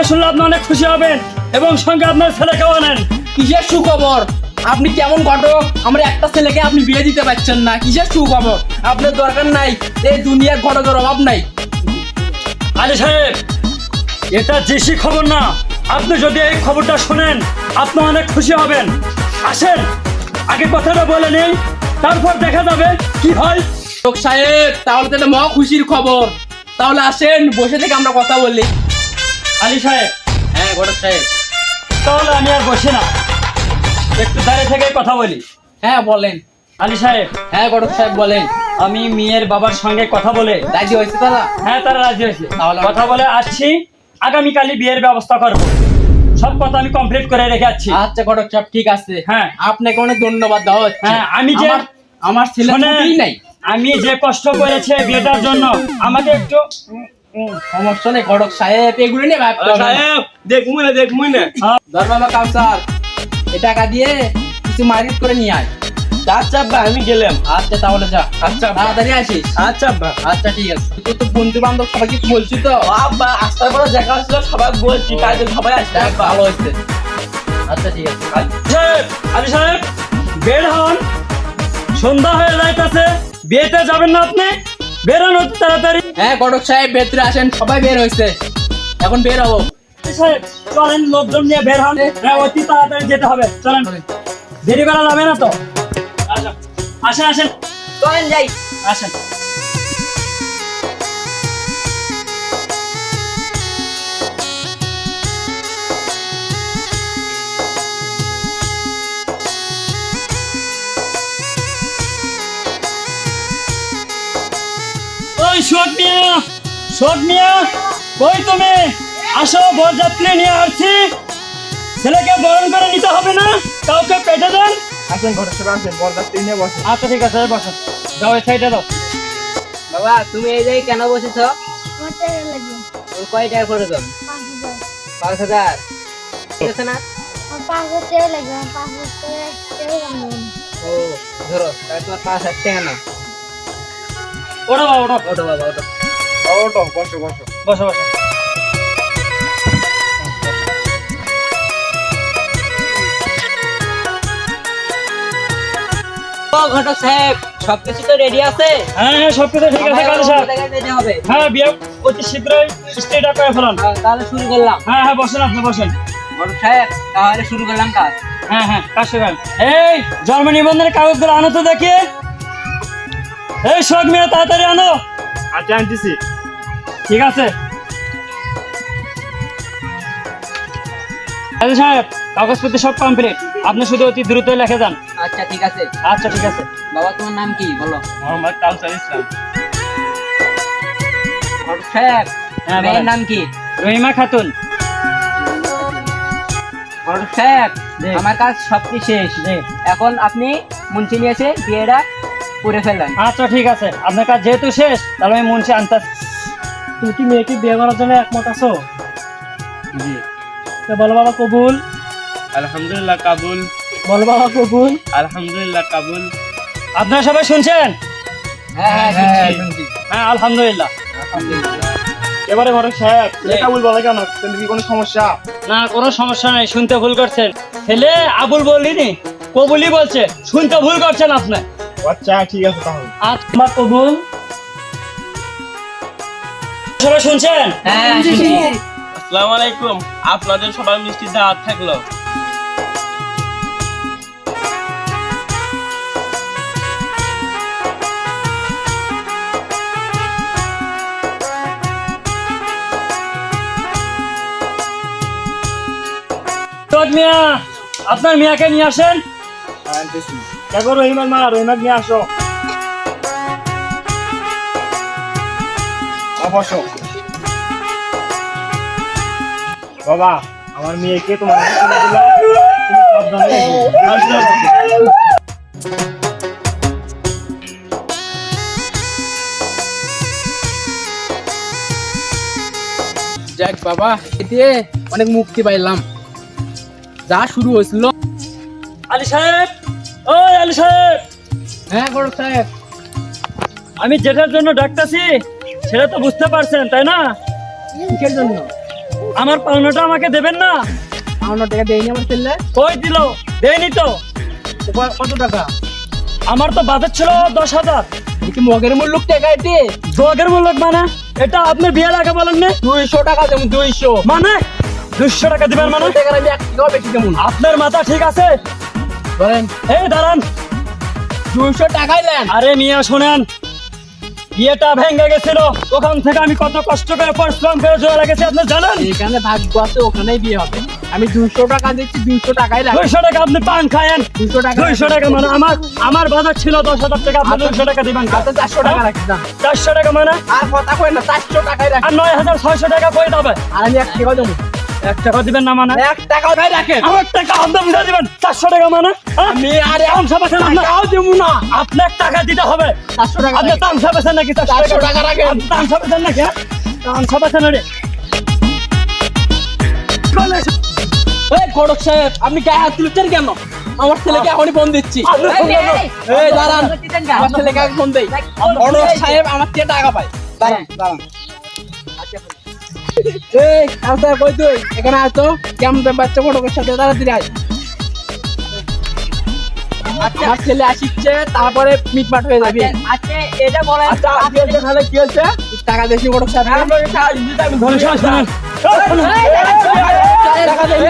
সুখবরটা শুনলে আপনি অনেক খুশি হবেন এবং সঙ্গে আপনার ছেলেকেও আনেন। কিসের সুখবর? আপনি কেমন ঘটক? আমার একটা ছেলেকে আপনি বিয়ে দিতে পারছেন না, কিসের সুখবর? আপনার দরকার নাই, এই দুনিয়ার ঘটকের অভাব নাই। আলী সাহেব, এটা দেশি খবর না। আপনি যদি এই খবরটা শোনেন আপনি অনেক খুশি হবেন। আসেন আগে কথাটা বলে নেই, তারপর দেখা যাবে কি হয়। ঘটক সাহেব, তাহলে তো এটা মহা খুশির খবর। তাহলে আসেন বসে থেকে আমরা কথা বলি। আলী সাহেব, হ্যাঁ ঘটক সাহেব। তাহলে আমি আর বসি না, একটু দাঁড়িয়ে থেকে কথা বলি। হ্যাঁ বলেন। আলী সাহেব, হ্যাঁ ঘটক সাহেব বলেন। আমি মেয়ের বাবার সঙ্গে কথা বলে, রাজি হয়েছে তারা? হ্যাঁ তারা রাজি হয়েছে, তাহলে কথা বলে আসছি। আগামীকালই বিয়ের ব্যবস্থা করবো, সব কথা আমি কমপ্লিট করে রেখে যাচ্ছি। আচ্ছা ঘটক সাহেব ঠিক আছে। হ্যাঁ। আপনাকে অনেক ধন্যবাদ দেওয়া হচ্ছে। হ্যাঁ, আমি যে আমার ছেলে শোনেন, ছুটিই নাই। আমি যে কষ্ট করেছে বিয়েটার জন্য, আমাকে একটু সমস্যা নেই ঘটক সাহেব, এগুলো নিয়ে ভাবতে হবে না। সাহেব দেখমুই না ধর বাবা কাউসার, এ টাকা দিয়ে কিছু মারিত করে নিয়ে আয়। আচ্ছা আব্বা আমি গেলাম। আচ্ছা তাহলে যা। আচ্ছা আব্বা। তাড়াতাড়ি আসিস। আচ্ছা আব্বা। আচ্ছা ঠিক আছে। তুই তো বন্ধু বান্ধব সবাইকে বলছি তো। আব্বা আস্তে করে দেখা হচ্ছিল, সবাই বলছি তাই তো সবাই আসছে দেখ, আব্বা। ভালো হয়েছে। আচ্ছা ঠিক আছে। সাহেব, আলী সাহেব বের হন, সন্ধ্যা হয়ে যাইতেছে, বিয়েতে যাবেন না আপনি? বের হন অতি তাড়াতাড়ি। হ্যাঁ ঘটক সাহেব ভেতরে আসেন, সবাই বের হয়েছে, এখন বের হবো। আলী সাহেব চলেন, লোকজন নিয়ে বের হন। হ্যাঁ অতি তাড়াতাড়ি যেতে হবে, চলেন, দেরি করা যাবে না তো। আচ্ছা, আসেন আসেন চলেন যাই। আসেন। ওই শোক মিয়া, শোক মিয়া, কই তুমি? আসো, বরযাত্রী নিয়ে আসছি। ছেলেকে বরণ করে নিতে হবে না, কাউকে পেটে দেন। আসেন ঘটক সাহেব, আসেন বরযাত্রী নিয়ে বসেন। আচ্ছা ঠিক আছে, বসো, যাও এই সাইডে দাও। বাবা তুমি এই জায়গায় কেন বসেছো? আমার টাকা লাগবে তুমি কয় টাকা করে দাও? 5,000। 5,000 ঠিক আছে না? আমার 5,000 টাকা লাগবে, আমার 5,000 টাকা লাগবে। ও ধরো, তাহলে তোমার 5,000 টাকা না। ওঠো বাবা, ওঠো, ওঠো বাবা ওঠো। ওটো বসো বসো। বসো বসো। ও ঘটক সাহেব, সবকিছু তো রেডি আছে? হ্যাঁ হ্যাঁ, সবকিছু ঠিক আছে কাজী সাহেব। জায়গায় যেতে হবে। হ্যাঁ, বিয়ে অতি শীঘ্রই স্টেটা করে ফেলান। তাহলে শুরু করলাম। হ্যাঁ হ্যাঁ, বসেন, আপনি বসেন। ঘটক সাহেব তাহলে শুরু করলাম কাজ। হ্যাঁ হ্যাঁ, কাজ করেন। এই জন্ম নিবন্ধনের কাগজগুলো আনো তো দেখি। এই শোক মিয়া, তাড়াতাড়ি আনো। আচ্ছা আনতেছি। ঠিক আছে কাজী সাহেব, কাগজপত্র সব কমপ্লিট, আপনি শুধু অতি দ্রুত লিখে যান। আচ্ছা ঠিক আছে। আচ্ছা ঠিক আছে। বাবা তোমার নাম কি বলো? মোহাম্মদ কাউসার ইসলাম। ঘটক সাহেব হ্যাঁ, মেয়ের বলেন। নাম কি? রহিমা খাতুন। ঘটক সাহেব জি। আমার কাজ সব কি শেষ। জি। এখন আপনি মুন্সি নিয়ে এসে বিয়েটা করে ফেলেন। আচ্ছা ঠিক আছে, আপনার কাজ যেহেতু শেষ, তাহলে আমি মুন্সি আনতাছি। তুমি কি মেয়েকে বিয়ে করার জন্য একমত আছো? জি। তো বলো বাবা কবুল। আলহামদুলিল্লাহ কাবুল। বলো বাবা কবুল। আলহামদুলিল্লাহ কাবুল। আপনারা সবাই শুনছেন? হ্যাঁ হ্যাঁ হ্যাঁ, শুনছি। হ্যাঁ আলহামদুলিল্লাহ। এবারে ঘটক সাহেব ছেলে কাবুল বলে কেন? ছেলের কি কোনো সমস্যা? না, কোনো সমস্যা নাই, শুনতে ভুল করছেন। ছেলে আবুল বলিনি, কবুলই বলছে, শুনতে ভুল করছেন আপনি। আচ্ছা ঠিক আছে তাহলে। আচ্ছা কবুল। সবাই শুনছেন? হ্যাঁ শুনছি। আসসালামু আলাইকুম, আপনাদের সবার মিষ্টি দাওয়াত থাকলো। শোক মিয়া, আপনার মিয়াকে নিয়ে আসেন। আনতেছি। দেখো রহিমার মা, রহিমা নিয়ে আসো। বসো। বাবা আমার মেয়েকে তোমার কাছে তুলে দিলাম, তুমি সাবধানে রেখো। যাক বাবা, এতে অনেক মুক্তি পাইলাম। যা শুরু হয়েছিল। আলী সাহেব, ওই আলী সাহেব, হ্যাঁ ঘটক সাহেব। আমি যেটার জন্য ডাকতেছি সেটা তো বুঝতে পারছেন তাই না? কিসের জন্য? আমার পাওনাটা আমাকে দেবেন না? আমার টাকা দেয়নি আমার ছেলে। কই দিল? দেয়নি তো। কত টাকা? আমার তো বাজেট ছিল 10,000। কি মগের মূল্য টাকা এটি? যোগের মূল্য মানে এটা আপনি বিয়ের আগে বলেন না? 200 টাকা দেবো, 200 মানে 200 টাকা দিবেন মানে? টাকা আমি 1 টাকাও বেশি দেবো না। আপনার মাথা ঠিক আছে? বলেন এই দাঁড়ান। 200 টাকাই নেন। আরে মিয়া শোনেন, বিয়েটা ভেঙে গেছিল, ওখান থেকে আমি কত কষ্ট করে পরিশ্রম করে জোড়া রেখেছি আপনি জানেন? এখানে ভাগ্য আছে, ওখানেই বিয়ে হবে। আমি 200 টাকা দিচ্ছি, 200 টাকাই রাখি। 200 টাকা আপনি পান খায়েন। 200 টাকা 200 টাকা মানে আমার বাজার ছিল 10,000 টাকা, আপনি 200 টাকা দিবেন। আচ্ছা 400 টাকা রাখি দাম। 400 টাকা মানে? আর কথা কই না, 400 টাকাই রাখি। আর 9,600 টাকা কই যাবে? আর আমি 1 টাকাও দেবো। 1 টাকা দিবেন না মানে? 1 টাকাও নাই রাখেন। আমার টাকা আপনি বুঝে দিবেন। 400 টাকা মানে? হ্যাঁ? আমি আর তামসা বেছেন আপনি? টাকাও দেবো না। আপনার টাকা দিতে হবে। 400 টাকা আপনি রাখেন। তামসা বেছেন নাকি? 400 টাকা রাখেন। আপনি তামসা বেছেন নাকি? হ্যাঁ? তামসা বেছেন রে। এই গড়ক সাহেব, আপনি গায়ে হাত তুলছেন কেন? আমার ছেলেকে এখনই ফোন দিচ্ছি। এই দাঁড়ান, আমার ছেলেকে আগে ফোন দেই। গড়ক সাহেব আমার থেকে টাকা পায়। দাঁড়ান দাঁড়ান। এই কালকে কই তুই? এখানে আয় তো। কেমন বাচ্চা গড়কের সাথে তাড়াতাড়ি আয়। আমার ছেলে আসিচ্ছে, তারপরে মিটমাট হয়ে যাবে। আজকে এটা বলে আচ্ছা আজকে তাহলে কি হচ্ছে? টাকা দেশি গড়ক সাহেব। ধরে শ্বাস নেন। টাকা দেই।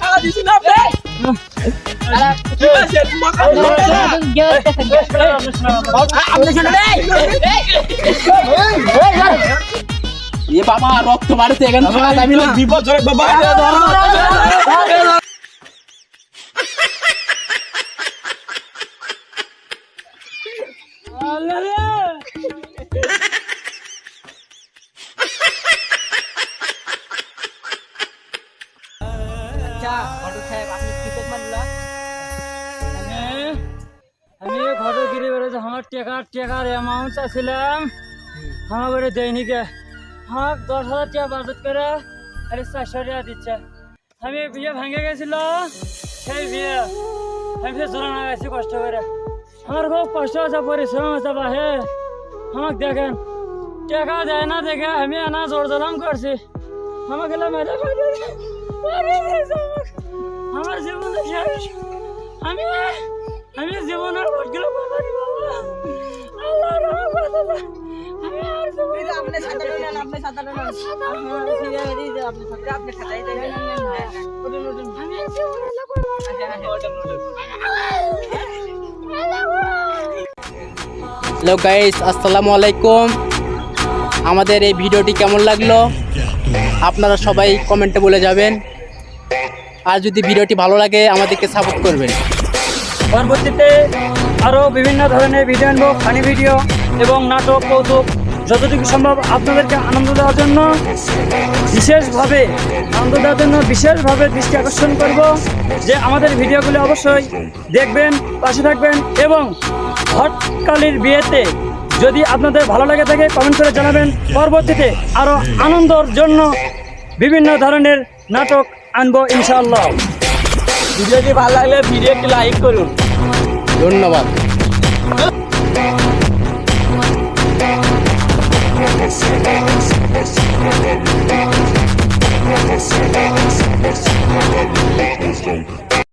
টাকা দিছি না আপনি? কি আছে? আপনি শুনুন। এ বাবা রক্ত মারছে, এখানে থাকা যাবে না। বিপদ ধরে বাবা। আমি ঘটগিরি বেড়ে আমার টাকার অ্যামাউন্ট চাইছিলাম, আমার করে দেয়নি কে। আমার 10,000 টাকা বাজেট করে আরে 400 টাকা দিচ্ছে। আমি বিয়ে ভেঙে গেছিল, সেই বিয়ে আমি জোড়া না গেছি কষ্ট করে। আমার খুব কষ্ট আছে, পরিশ্রম আছে বাহে। আমাকে দেখেন টাকা দেয় না দেখে আমি আনা জোর জলাম করছি। আমাকে মেরে আমার জীবনে শেষ। আমি জীবনের ভোটগুলো পালারি বাবা। আল্লাহ রহমত করতে। আমি আর আপনি সাঁতার নেন, আপনি সাঁতার নেন। আপনি খাতাই দেন। আমি আর জীবনের লোক করবো না। হ্যালো গাইস, আসসালামু আলাইকুম। আমাদের এই ভিডিওটি কেমন লাগলো আপনারা সবাই কমেন্টে বলে যাবেন। আর যদি ভিডিওটি ভালো লাগে আমাদেরকে সাপোর্ট করবেন। পরবর্তীতে আরও বিভিন্ন ধরনের ভিডিও আনবো, ফানি ভিডিও এবং নাটক, কৌতুক, যতটুকু সম্ভব আপনাদেরকে আনন্দ দেওয়ার জন্য বিশেষভাবে দৃষ্টি আকর্ষণ করব যে আমাদের ভিডিওগুলো অবশ্যই দেখবেন, পাশে থাকবেন এবং হটকালীর বিয়েতে যদি আপনাদের ভালো লাগে থাকে কমেন্ট করে জানাবেন। পরবর্তীতে আরও আনন্দর জন্য বিভিন্ন ধরনের নাটক আনবো ইনশাআল্লাহ। ভিডিওটি ভালো লাগলে ভিডিওটি লাইক করুন। ধন্যবাদ। Let's go.